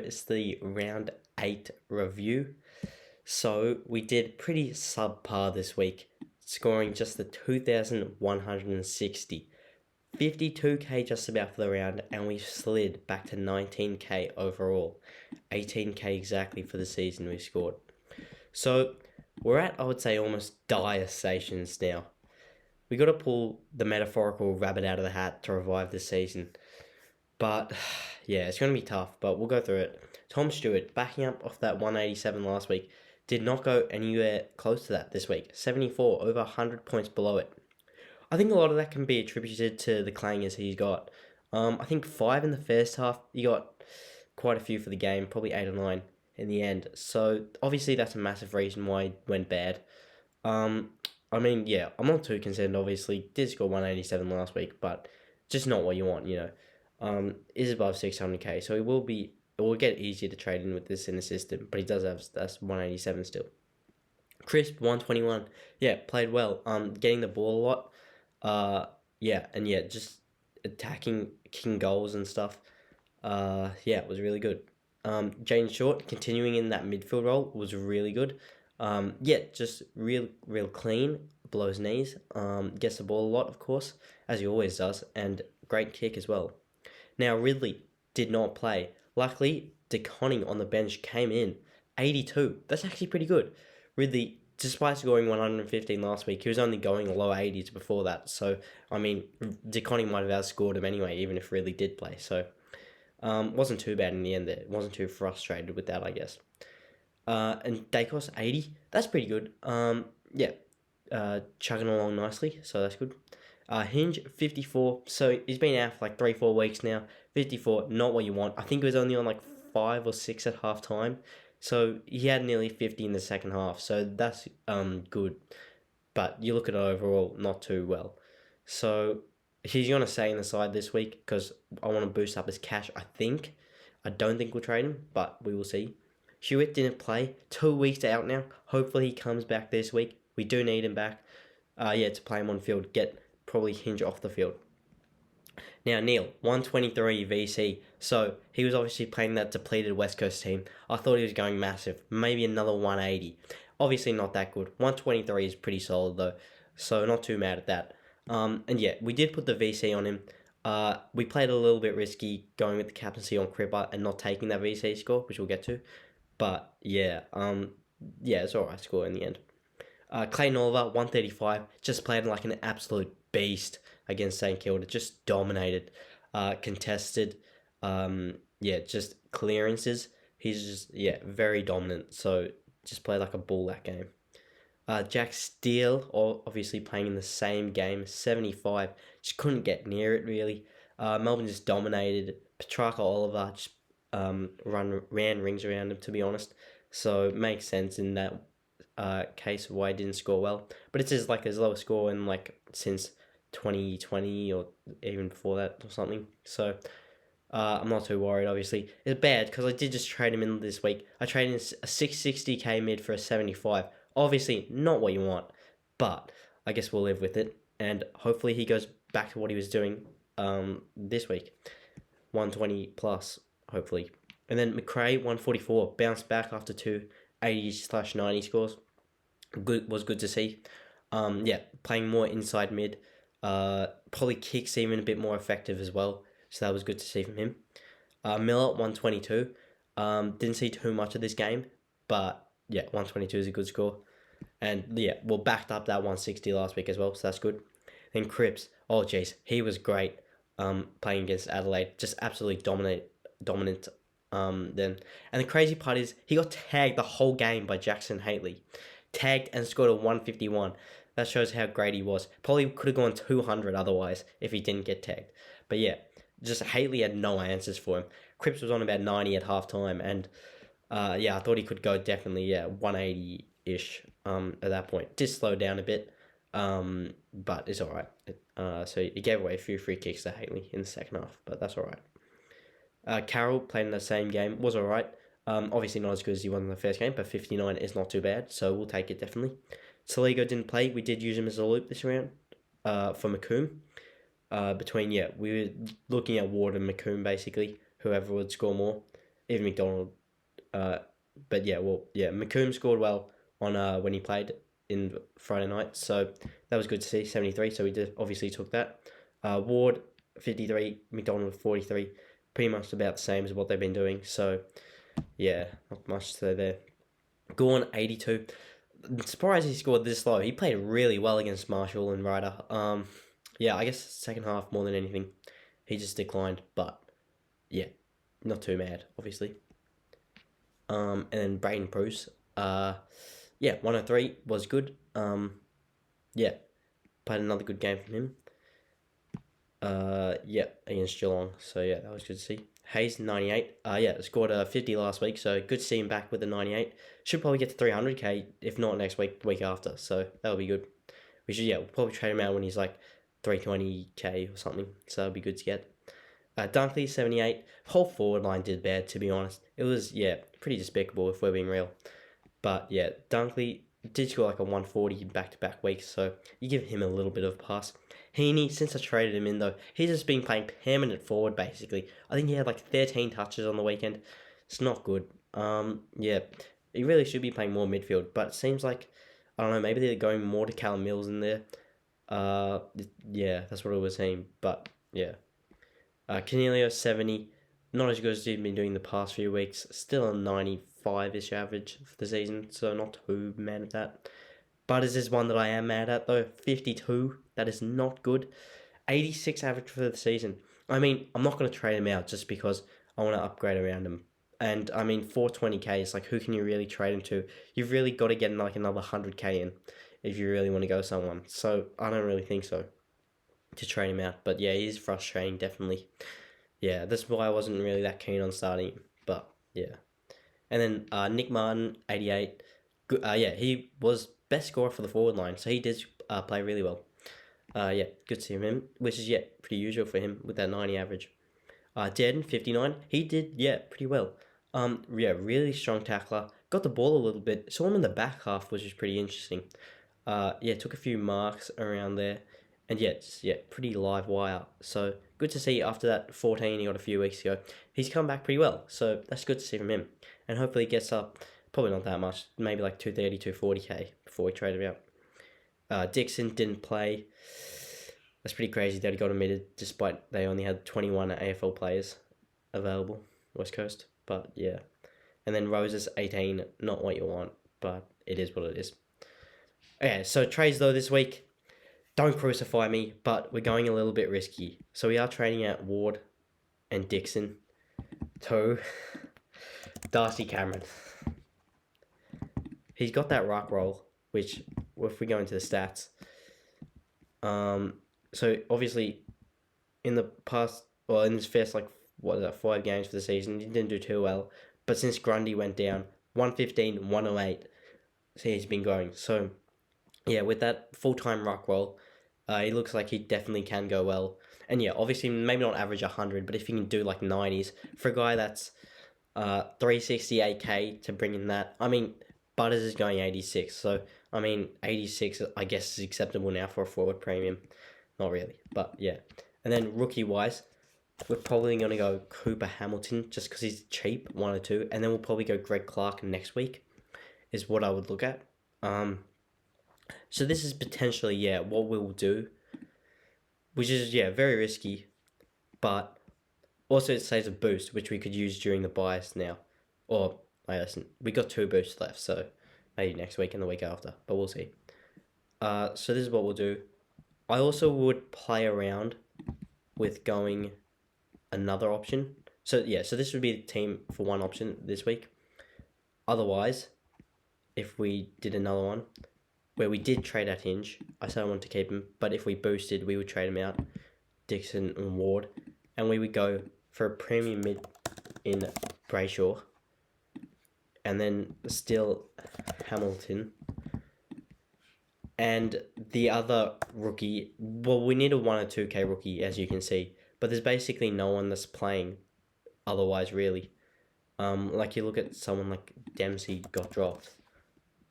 It's the round 8 review. So we did pretty subpar this week, scoring just the 2,160. 52k just about for the round, and we slid back to 19k overall. 18k exactly for the season we scored. So we're at, I would say, almost dire stations now. We got to pull the metaphorical rabbit out of the hat to revive this season. But yeah, it's going to be tough, but we'll go through it. Tom Stewart, backing up off that 187 last week, did not go anywhere close to that this week. 74, over 100 points below it. I think a lot of that can be attributed to the clangers he's got. I think 5 in the first half. He got quite a few for the game, probably 8 or 9 in the end. So obviously that's a massive reason why he went bad. I'm not too concerned, obviously. Did score 187 last week, but just not what you want, Is above 600k, so it will get easier to trade in with this in the system, but he does have that's 187 still. Crisp 121, played well. Getting the ball a lot, just attacking, kicking goals and stuff. It was really good. Jane Short continuing in that midfield role was really good. Just real clean below his knees. Gets the ball a lot, of course, as he always does, and great kick as well. Now, Ridley did not play. Luckily, DeConning on the bench came in. 82. That's actually pretty good. Ridley, despite scoring 115 last week, he was only going low 80s before that. So, DeConning might have outscored him anyway, even if Ridley did play. So, wasn't too bad in the end there. Wasn't too frustrated with that, I guess. And Dacos, 80. That's pretty good. Chugging along nicely, so that's good. Hinge, 54. So he's been out for like 3-4 weeks now. 54, not what you want. I think it was only on like 5 or 6 at half time. So he had nearly 50 in the second half. So that's good. But you look at it overall, not too well. So he's going to stay in the side this week because I want to boost up his cash, I think. I don't think we'll trade him, but we will see. Hewitt didn't play. 2 weeks out now. Hopefully he comes back this week. We do need him back. To play him on field. Get probably Hinge off the field. Now, Neil, 123 VC. So, he was obviously playing that depleted West Coast team. I thought he was going massive. Maybe another 180. Obviously not that good. 123 is pretty solid, though. So, not too mad at that. We did put the VC on him. We played a little bit risky going with the captaincy on Cripper and not taking that VC score, which we'll get to. But, it's alright score in the end. Clayton Oliver, 135, just played like an absolute beast against St Kilda, just dominated, contested, just clearances. He's just, very dominant, so just played like a bull that game. Jack Steele, obviously playing in the same game, 75, just couldn't get near it really. Melbourne just dominated. Petrarca Oliver just ran rings around him, to be honest, so it makes sense in that case of why he didn't score well, but it's his lowest score in since 2020 or even before that or something. So I'm not too worried. Obviously, it's bad because I did just trade him in this week. I traded in a 660k mid for a 75. Obviously, not what you want, but I guess we'll live with it, and hopefully he goes back to what he was doing this week, 120 plus hopefully. And then McRae, 144, bounced back after 2 80/90 scores. Was good to see. Playing more inside mid. Probably kicks even a bit more effective as well. So that was good to see from him. Miller, 122. Didn't see too much of this game, but 122 is a good score. And backed up that 160 last week as well, so that's good. Then Cripps, he was great. Playing against Adelaide, just absolutely dominant. And the crazy part is he got tagged the whole game by Jackson Haley. Tagged and scored a 151. That shows how great he was. Probably could have gone 200 otherwise if he didn't get tagged. But just Haley had no answers for him. Cripps was on about 90 at halftime, and I thought he could go definitely 180-ish at that point. Did slow down a bit, but it's all right. So he gave away a few free kicks to Haley in the second half, but that's all right. Carroll played in the same game, was alright. Obviously not as good as he was in the first game, but 59 is not too bad, so we'll take it definitely. Saligo didn't play. We did use him as a loop this round for Macomb. We were looking at Ward and Macomb basically, whoever would score more. even McDonald. But yeah, McComb scored well on when he played in Friday night, so that was good to see. 73, so we obviously took that. Ward 53, McDonald 43, pretty much about the same as what they've been doing. So yeah, not much to say there. Gorn 82. Surprised he scored this low. He played really well against Marshall and Ryder. Yeah, I guess second half more than anything, he just declined. But yeah, not too mad, obviously. And then Braden Bruce, yeah, 103 was good. Yeah, played another good game from him. Yeah, against Geelong. So yeah, that was good to see. Hayes 98. Yeah, scored a 50 last week, so good to see him back with the 98. Should probably get to 300k, if not next week, the week after. So that'll be good. We should, we'll probably trade him out when he's like 320k or something. So that'll be good to get. Dunkley 78. Whole forward line did bad, to be honest. It was, pretty despicable if we're being real. But yeah, Dunkley did score like a 140 back-to-back weeks, so you give him a little bit of a pass. Heaney, since I traded him in though, he's just been playing permanent forward basically. I think he had like 13 touches on the weekend. It's not good. Yeah, he really should be playing more midfield, but it seems like, I don't know, maybe they're going more to Callum Mills in there. Yeah, that's what I was saying, but yeah. Cornelio 70, not as good as he's been doing the past few weeks. Still a 95-ish average for the season, so not too mad at that. Butters is one that I am mad at though. 52, that is not good. 86 average for the season. I mean, I'm not going to trade him out just because I want to upgrade around him. And I mean, 420k is like, who can you really trade him to? You've really got to get like another 100k in if you really want to go someone. So I don't really think so to trade him out. But yeah, he is frustrating, definitely. Yeah, that's why I wasn't really that keen on starting him. But yeah. And then Nick Martin, 88. Yeah, he was best scorer for the forward line, so he did play really well. Yeah, good to see him, which is, pretty usual for him with that 90 average. Dearden, 59. He did, pretty well. Really strong tackler. Got the ball a little bit. Saw him in the back half, which is pretty interesting. Took a few marks around there. And pretty live wire. So good to see after that 14 he got a few weeks ago. He's come back pretty well. So that's good to see from him. And hopefully he gets up, probably not that much, maybe like 230, 240k before we trade him out. Dixon didn't play. That's pretty crazy that he got omitted despite they only had 21 AFL players available, West Coast. But yeah. And then Roses, 18, not what you want, but it is what it is. Okay, so trades though this week. Don't crucify me, but we're going a little bit risky. So we are trading out Ward and Dixon to Darcy Cameron. He's got that ruck roll, which, if we go into the stats, so obviously in the past, well, in his first 5 games for the season, he didn't do too well. But since Grundy went down, 115, 108, so he's been going. So yeah, with that full-time ruck roll, he looks like he definitely can go well. And yeah, obviously maybe not average 100, but if he can do like 90s, for a guy that's 368k to bring in that, I mean, Butters is going 86, so I mean 86 I guess is acceptable now for a forward premium. Not really, but yeah. And then rookie wise, we're probably going to go Cooper Hamilton just because he's cheap, 1 or 2, and then we'll probably go Greg Clark next week is what I would look at. So this is potentially, what we'll do, which is, very risky, but also it saves a boost, which we could use during the bias now. Or, listen, we got 2 boosts left, so maybe next week and the week after, but we'll see. So this is what we'll do. I also would play around with going another option. So this would be the team for one option this week. Otherwise, if we did another one, where we did trade out Hinge, I said I wanted to keep him, but if we boosted, we would trade him out, Dixon and Ward, and we would go for a premium mid in Brayshaw, and then still Hamilton, and the other rookie, well, we need a 1 or 2k rookie, as you can see, but there's basically no one that's playing otherwise, really. Like you look at someone like Dempsey got dropped,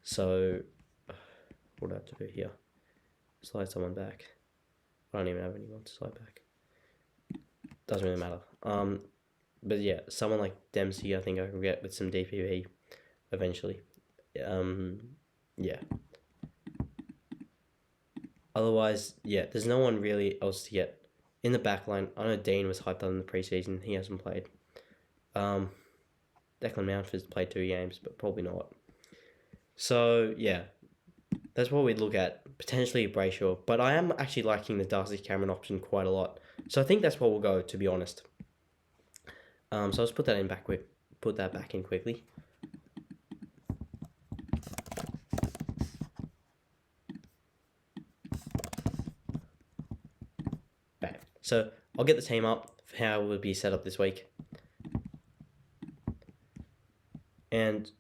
so what do I have to do here? Slide someone back. I don't even have anyone to slide back. Doesn't really matter. but yeah, someone like Dempsey, I think I can get with some DPP eventually. Yeah. Otherwise, yeah, there's no one really else to get in the back line. I know Dean was hyped up in the preseason. He hasn't played. Declan Mountford's played 2 games, but probably not. So yeah, that's what we'd look at. Potentially a Brayshaw, but I am actually liking the Darcy Cameron option quite a lot. So I think that's what we'll go, to be honest. So let's put that back in quickly. Okay. So I'll get the team up for how it will be set up this week. And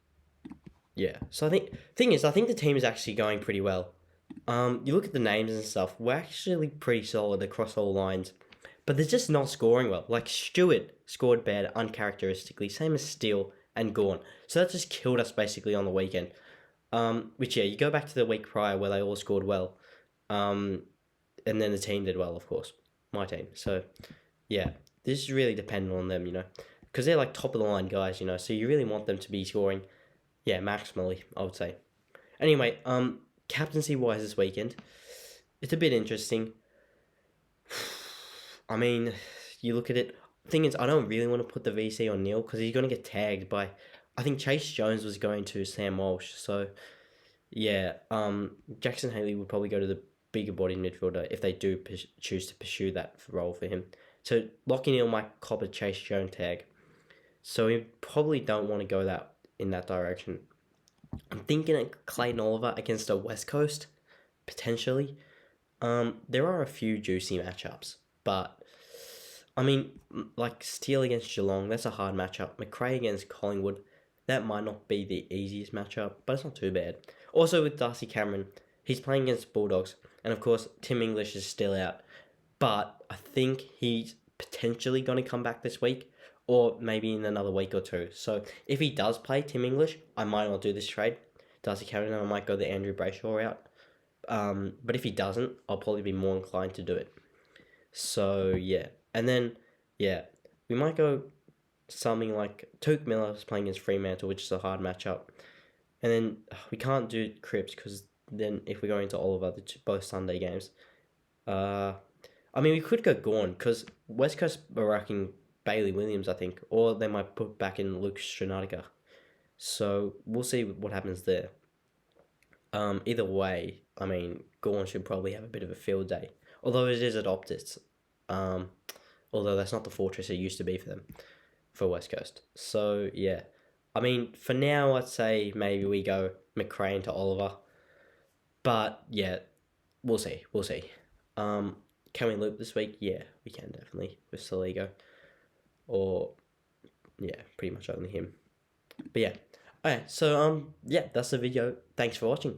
yeah, so I think the team is actually going pretty well. You look at the names and stuff, we're actually pretty solid across all lines. But they're just not scoring well. Like Stewart scored bad uncharacteristically, same as Steele and Gawn. So that just killed us basically on the weekend. Which yeah, you go back to the week prior where they all scored well. And then the team did well, of course. My team. So yeah, this is really dependent on them, because they're like top of the line guys, So you really want them to be scoring, yeah, maximally, I would say. Anyway, captaincy wise this weekend, it's a bit interesting. I mean, you look at it. Thing is, I don't really want to put the VC on Neil because he's going to get tagged by. I think Chase Jones was going to Sam Walsh. So, yeah, Jackson Haley would probably go to the bigger body midfielder if they do choose to pursue that role for him. So, Lockie Neal might cop a Chase Jones tag. So, we probably don't want to go in that direction. I'm thinking of Clayton Oliver against a West Coast, potentially. There are a few juicy matchups, but I mean, like Steele against Geelong, that's a hard matchup. McRae against Collingwood, that might not be the easiest matchup, but it's not too bad. Also with Darcy Cameron, he's playing against Bulldogs, and of course Tim English is still out, but I think he's potentially going to come back this week, or maybe in another week or two. So if he does play Tim English, I might not do this trade. Darcy Cameron, I might go the Andrew Brayshaw route. But if he doesn't, I'll probably be more inclined to do it. So yeah, and then yeah, we might go something like Touk Miller is playing against Fremantle, which is a hard matchup, and then we can't do Cripps because then if we're going to Oliver, both Sunday games, I mean we could go Gawn because West Coast are racking Bailey Williams, I think, or they might put back in Luke Stranatica. So we'll see what happens there. Either way, I mean, Gawn should probably have a bit of a field day. Although it is at Optus. Although that's not the fortress it used to be for them, for West Coast. So, yeah. I mean, for now, I'd say maybe we go McRae to Oliver. But, yeah, we'll see. Can we loop this week? Yeah, we can definitely with Saligo. Or, yeah, pretty much only him. But, yeah. Okay, so, yeah, that's the video. Thanks for watching.